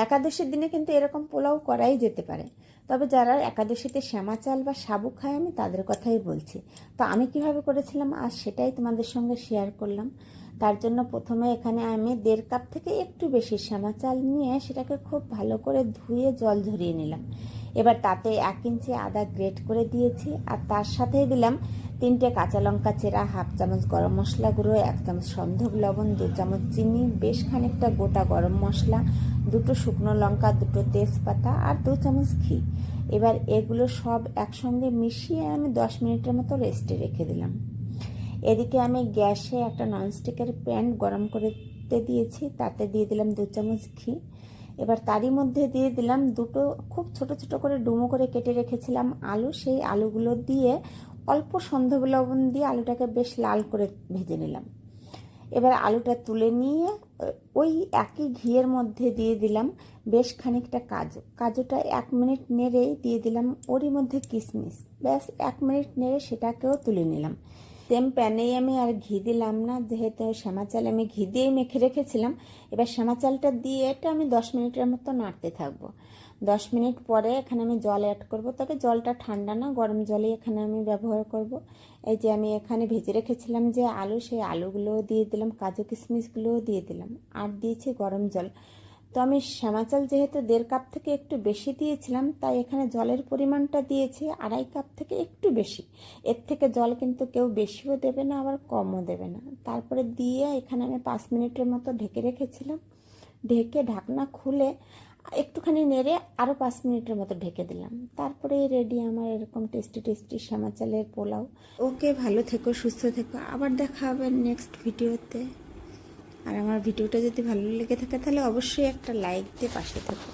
একাদশীর দিনে কিন্তু এরকম পোলাও করাই যেতে পারে, তবে যারা একাদশীতে শ্যামা চাল বা সাবু খায় আমি তাদের কথাই বলছি। তো আমি কিভাবে করেছিলাম আজ সেটাই তোমাদের সঙ্গে শেয়ার করলাম। তার জন্য প্রথমে এখানে আমি 1.5 কাপ থেকে একটু বেশি শ্যামা চাল নিয়ে সেটাকে খুব ভালো করে ধুয়ে জল ঝরিয়ে নিলাম। এবার তাতে 1 ইঞ্চি আদা গ্রেট করে দিয়েছি, আর তার সাথেই দিলাম 3টে কাঁচা লঙ্কা চেরা, 1/2 চামচ গরম মশলা গুঁড়ো, 1 চামচ সন্ধব লবণ, 2 চামচ চিনি, বেশ খানিকটা গোটা গরম মশলা, 2টো শুকনো লঙ্কা, 2টো তেজপাতা আর 2 চামচ ঘি। এবার এগুলো সব একসঙ্গে মিশিয়ে আমি 10 মিনিটের মতো রেস্টে রেখে দিলাম। এদিকে আমি গ্যাসে একটা ননস্টিকের প্যান গরম করতে দিয়েছি, তাতে দিয়ে দিলাম 2 চামচ ঘি। এবার তারই মধ্যে দিয়ে দিলাম 2টো খুব ছোট ছোট করে ডুমো করে কেটে রেখেছিলাম আলু। সেই আলুগুলো দিয়ে অল্প সন্ধব লবণ দিয়ে আলুটাকে বেশ লাল করে ভেজে নিলাম। এবার আলুটা তুলে নিয়ে ওই একই ঘিয়ের মধ্যে দিয়ে দিলাম বেশ খানিকটা কাজু। কাজুটা 1 মিনিট নেড়েই দিয়ে দিলাম ওরই মধ্যে কিশমিশ। ব্যাস 1 মিনিট নেড়ে সেটাকেও তুলে নিলাম। সেম প্যানেই আমি আর ঘি দিলাম না, যেহেতু শ্যামা চাল আমি ঘি দিয়েই মেখে রেখেছিলাম। এবার শ্যামা চালটা দিয়ে এটা আমি 10 মিনিটের মতো নাড়তে থাকবো। 10 মিনিট পরে এখানে আমি জল অ্যাড করব, তবে জলটা ঠান্ডা না, গরম জলই এখানে আমি ব্যবহার করব। এই যে আমি এখানে ভেজে রেখেছিলাম যে আলু, সেই আলুগুলোও দিয়ে দিলাম, কাজু কিশমিশগুলোও দিয়ে দিলাম, আর দিয়েছি গরম জল। তো আমি শ্যামা চাল যেহেতু 1.5 কাপ থেকে একটু বেশি দিয়েছিলাম, তাই এখানে জলের পরিমাণটা দিয়েছি 2.5 কাপ থেকে একটু বেশি। এর থেকে জল কিন্তু কেউ বেশিও দেবে না, আবার কমও দেবে না। তারপরে দিয়ে এখানে আমি 5 মিনিটের মতো ঢেকে রেখেছিলাম। ঢেকে ঢাকনা খুলে একটুখানি নেড়ে আরও 5 মিনিটের মতো ঢেকে দিলাম। তারপরে রেডি আমার এরকম টেস্টি টেস্টি শ্যামা চালের পোলাও। ওকে, ভালো থেকো, সুস্থ থেকো, আবার দেখা হবে নেক্সট ভিডিওতে। আর আমার ভিডিওটা যদি ভালো লেগে থাকে তাহলে অবশ্যই একটা লাইক দিয়ে পাশে থেকো।